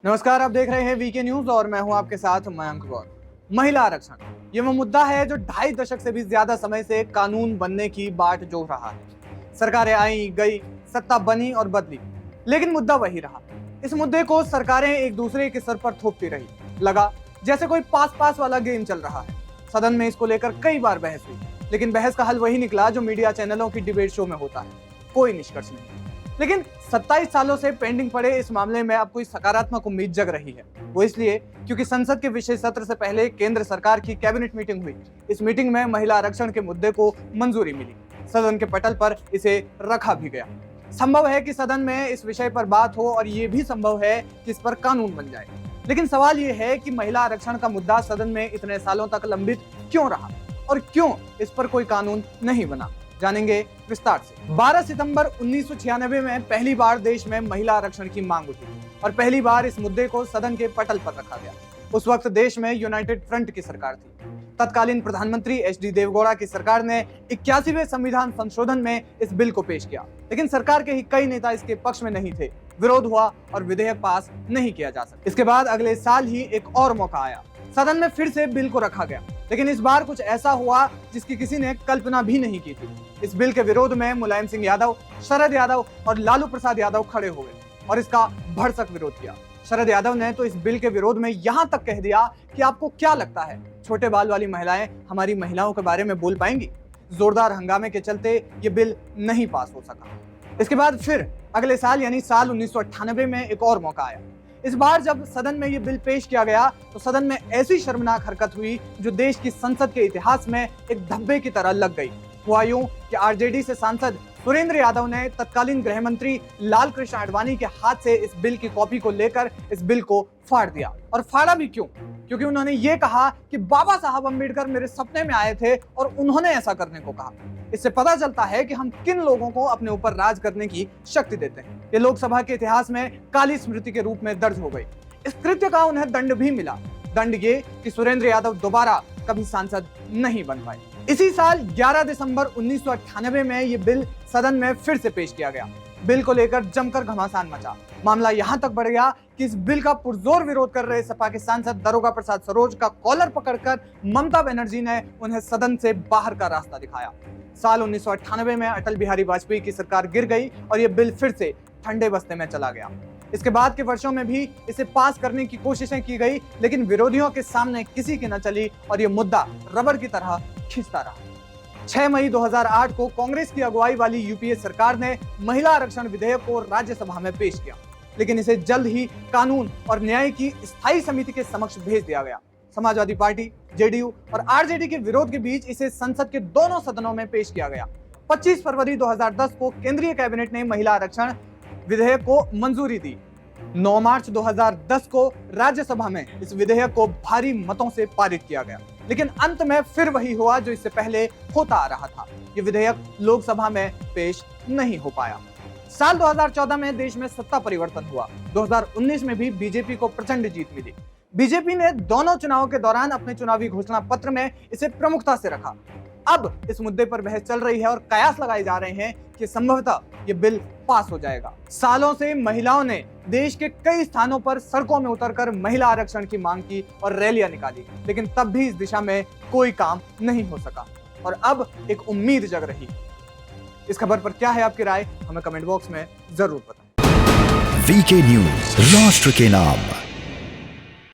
नमस्कार, आप देख रहे हैं वीके न्यूज और मैं हूं आपके साथ मयंक गौर। महिला आरक्षण ये वो मुद्दा है जो 2.5 दशक से भी ज्यादा समय से कानून बनने की बाट जोह रहा है। सरकारें आई गई, सत्ता बनी और बदली, लेकिन मुद्दा वही रहा। इस मुद्दे को सरकारें एक दूसरे के सर पर थोपती रही। लगा जैसे कोई पास वाला गेम चल रहा है। सदन में इसको लेकर कई बार बहस हुई, लेकिन बहस का हल वही निकला जो मीडिया चैनलों की डिबेट शो में होता है, कोई निष्कर्ष नहीं। लेकिन 27 सालों से पेंडिंग पड़े इस मामले में अब कोई सकारात्मक उम्मीद जग रही है। वो इसलिए क्योंकि संसद के विशेष सत्र से पहले केंद्र सरकार की कैबिनेट मीटिंग हुई। इस मीटिंग में महिला आरक्षण के मुद्दे को मंजूरी मिली। सदन के पटल पर इसे रखा भी गया। संभव है कि सदन में इस विषय पर बात हो और ये भी संभव है कि इस पर कानून बन जाए। लेकिन सवाल ये है कि महिला आरक्षण का मुद्दा सदन में इतने सालों तक लंबित क्यों रहा और क्यों इस पर कोई कानून नहीं बना, जानेंगे विस्तार से। 12 सितंबर 1996 में पहली बार देश में महिला आरक्षण की मांग उठी और पहली बार इस मुद्दे को सदन के पटल पर रखा गया। उस वक्त देश में यूनाइटेड फ्रंट की सरकार थी। तत्कालीन प्रधानमंत्री एच.डी. देवगौड़ा की सरकार ने 81वें संविधान संशोधन में इस बिल को पेश किया, लेकिन सरकार के ही कई नेता इसके पक्ष में नहीं थे। विरोध हुआ और विधेयक पास नहीं किया जा सका। इसके बाद अगले साल ही एक और मौका आया, सदन में फिर से बिल को रखा गया, लेकिन इस बार कुछ ऐसा हुआ जिसकी किसी ने कल्पना भी नहीं की थी। इस बिल के विरोध में मुलायम सिंह यादव, शरद यादव और लालू प्रसाद यादव खड़े हो गए और इसका भरसक विरोध किया। शरद यादव ने तो इस बिल के विरोध में यहाँ तक कह दिया कि आपको क्या लगता है छोटे बाल वाली महिलाएं हमारी महिलाओं के बारे में बोल पाएंगी। जोरदार हंगामे के चलते ये बिल नहीं पास हो सका। इसके बाद फिर अगले साल यानी साल 1998 में एक और मौका आया। इस बार जब सदन में ये बिल पेश किया गया तो सदन में ऐसी शर्मनाक हरकत हुई जो देश की संसद के इतिहास में एक धब्बे की तरह लग गई। हुआ यूं कि आरजेडी से सांसद सुरेंद्र यादव ने तत्कालीन गृह मंत्री लाल कृष्ण आडवाणी के हाथ से इस बिल की कॉपी को लेकर इस बिल को फाड़ दिया। और फाड़ा भी क्यों? क्योंकि उन्होंने ये कहा कि बाबा साहब अम्बेडकर मेरे सपने में आए थे और उन्होंने ऐसा करने को कहा। इससे पता चलता है कि हम किन लोगों को अपने ऊपर राज करने की शक्ति देते हैं। ये लोकसभा के इतिहास में काली स्मृति के रूप में दर्ज हो गई। इस कृत्य का उन्हें दंड भी मिला। दंड ये कि सुरेंद्र यादव दोबारा कभी सांसद नहीं बन पाए। इसी साल 11 दिसंबर 1998 में ये बिल सदन में फिर से पेश किया गया। बिल को लेकर जमकर घमासान मचा। मामला यहाँ तक बढ़ गया कि इस बिल का पुरजोर विरोध कर रहे सपा के सांसद दारोगा प्रसाद सरोज का कॉलर पकड़कर ममता बनर्जी ने उन्हें सदन से बाहर का रास्ता दिखाया। साल 1998 में अटल बिहारी वाजपेयी की सरकार गिर गई और ये बिल फिर से ठंडे बस्ते में चला गया। इसके बाद के वर्षों में भी इसे पास करने की कोशिशें की गई, लेकिन विरोधियों के सामने किसी की न चली और ये मुद्दा रबर की तरह खींचता रहा। 6 मई 2008 को कांग्रेस की अगुवाई वाली यूपीए सरकार ने महिला आरक्षण विधेयक को राज्यसभा में पेश किया, लेकिन इसे जल्द ही कानून और न्याय की स्थायी समिति के समक्ष भेज दिया गया। समाजवादी पार्टी, जेडीयू और आरजेडी के विरोध के बीच इसे संसद के दोनों सदनों में पेश किया गया। 25 फरवरी 2010 को केंद्रीय कैबिनेट ने महिला आरक्षण विधेयक को मंजूरी दी। 9 मार्च 2010 को राज्यसभा में इस विधेयक को भारी मतों से पारित किया गया, लेकिन अंत में फिर वही हुआ जो इससे पहले होता आ रहा था। ये विधेयक लोकसभा में पेश नहीं हो पाया। साल 2014 में देश में सत्ता परिवर्तन हुआ। 2019 में भी बीजेपी को प्रचंड जीत मिली। बीजेपी ने दोनों चुनावों के दौरान अपने चुनावी घोषणा पत्र में इसे प्रमुखता से रखा। अब इस मुद्दे पर बहस चल रही है और कयास लगाए जा रहे हैं कि संभवतः ये बिल पास हो जाएगा। सालों से महिलाओं ने देश के कई स्थानों पर सड़कों में उतरकर महिला आरक्षण की मांग की और रैलियां निकाली, लेकिन तब भी इस दिशा में कोई काम नहीं हो सका और अब एक उम्मीद जग रही है। इस खबर पर क्या है आपकी राय, हमें कमेंट बॉक्स में जरूर बताएं। वीके न्यूज, राष्ट्र के नाम।